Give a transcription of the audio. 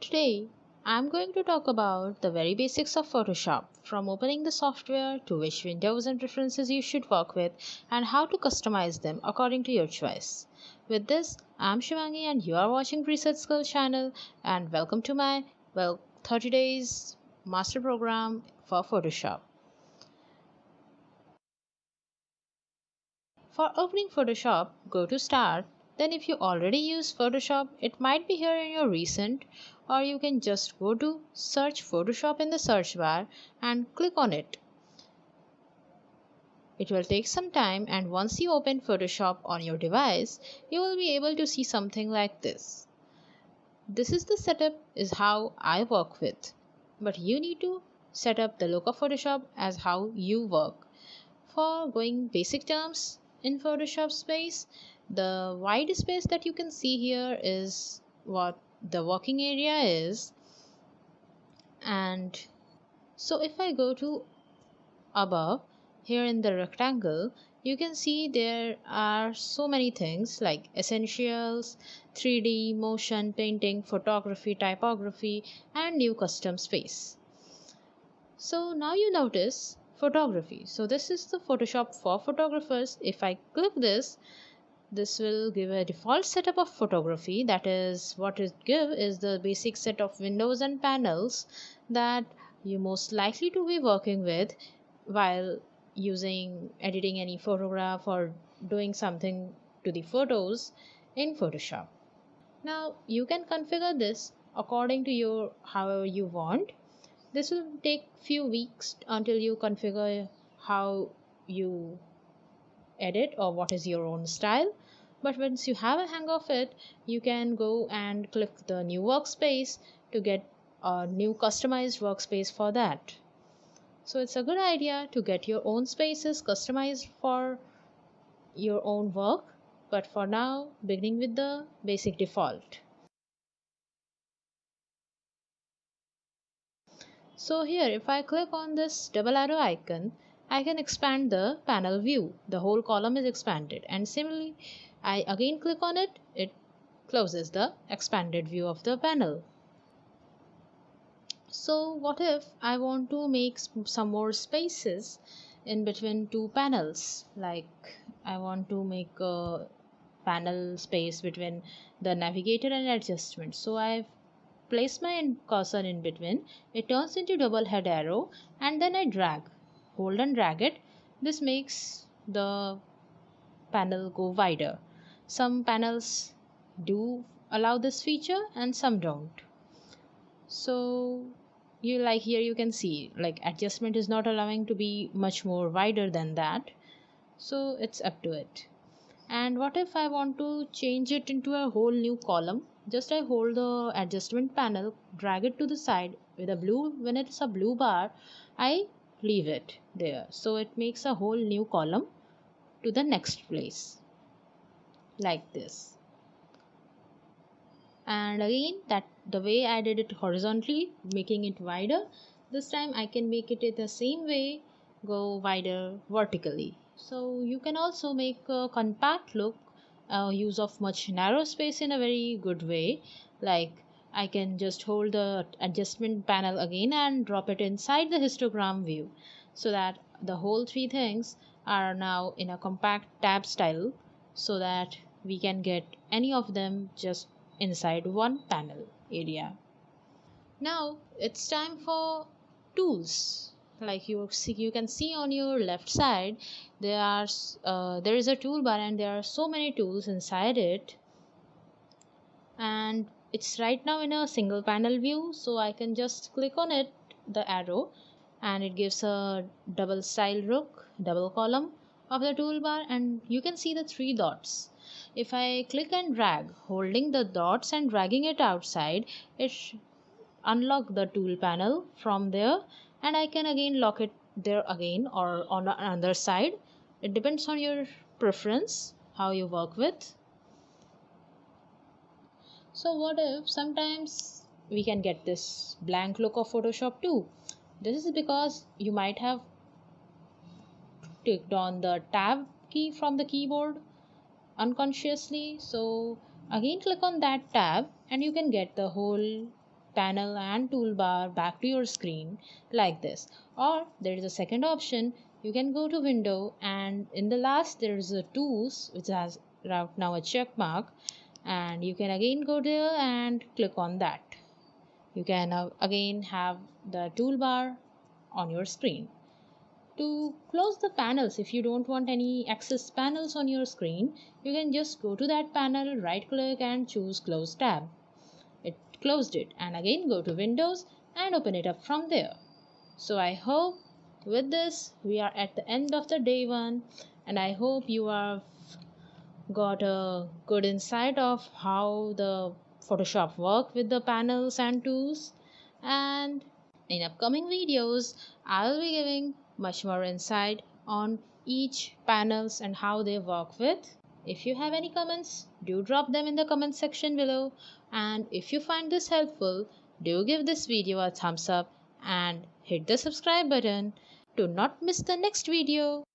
Today, I'm going to talk about the very basics of Photoshop, from opening the software to which windows and preferences you should work with, and how to customize them according to your choice. With this, I'm Shivangi, and you are watching Research Skills channel, and welcome to my 30 days master program for Photoshop. For opening Photoshop, go to Start. Then if you already use Photoshop, it might be here in your recent, or you can just go to search Photoshop in the search bar and click on it. It will take some time, and once you open Photoshop on your device, you will be able to see something like this. This is the setup is how I work with, but you need to set up the look of Photoshop as how you work. For going basic terms in Photoshop space, the wide space that you can see here is what the working area is. And so if I go to above here in the rectangle, you can see there are so many things like essentials, 3D, motion, painting, photography, typography, and new custom space. So now you notice photography. So this is the Photoshop for photographers. If I click this will give a default setup of photography. That is what it give is the basic set of windows and panels that you most likely to be working with while editing any photograph or doing something to the photos in Photoshop. Now you can configure this according to your however you want. This will take few weeks until you configure how you edit or what is your own style. But once you have a hang of it, you can go and click the new workspace to get a new customized workspace for that. So it's a good idea to get your own spaces customized for your own work. But for now, beginning with the basic default. So here, if I click on this double arrow icon, I can expand the panel view. The whole column is expanded, and similarly, I again click on it, it closes the expanded view of the panel. So what if I want to make some more spaces in between two panels? Like I want to make a panel space between the navigator and adjustment. So I've place my cursor in between, it turns into double head arrow, and then I hold and drag it. This makes the panel go wider. Some panels do allow this feature and some don't. So here you can see like adjustment is not allowing to be much more wider than that. So it's up to it. And what if I want to change it into a whole new column? Just I hold the adjustment panel, drag it to the side with a blue, when it's a blue bar, I leave it there. So it makes a whole new column to the next place like this. And again, that the way I did it horizontally, making it wider, this time I can make it the same way, go wider vertically. So you can also make a compact look, use of much narrow space in a very good way. Like I can just hold the adjustment panel again and drop it inside the histogram view, so that the whole three things are now in a compact tab style, so that we can get any of them just inside one panel area. Now it's time for tools. Like you can see on your left side, there is a toolbar and there are so many tools inside it. And it's right now in a single panel view, so I can just click on it, the arrow, and it gives a double style look, double column of the toolbar, and you can see the three dots. If I click and drag, holding the dots and dragging it outside, it unlock the tool panel from there, and I can again lock it there again or on another side. It depends on your preference how you work with. So what if sometimes we can get this blank look of Photoshop too? This is because you might have clicked on the tab key from the keyboard unconsciously. So again click on that tab and you can get the whole panel and toolbar back to your screen like this. Or there is a second option, you can go to window and in the last there is a tools which has right now a check mark, and you can again go there and click on that. You can again have the toolbar on your screen. To close the panels, if you don't want any access panels on your screen, you can just go to that panel, right click and choose close tab. It closed it, and again go to Windows and open it up from there. So I hope with this we are at the end of the day one, and I hope you have got a good insight of how the Photoshop work with the panels and tools. And in upcoming videos, I'll be giving much more insight on each panels and how they work with. If you have any comments, do drop them in the comment section below. And if you find this helpful, do give this video a thumbs up and hit the subscribe button to not miss the next video.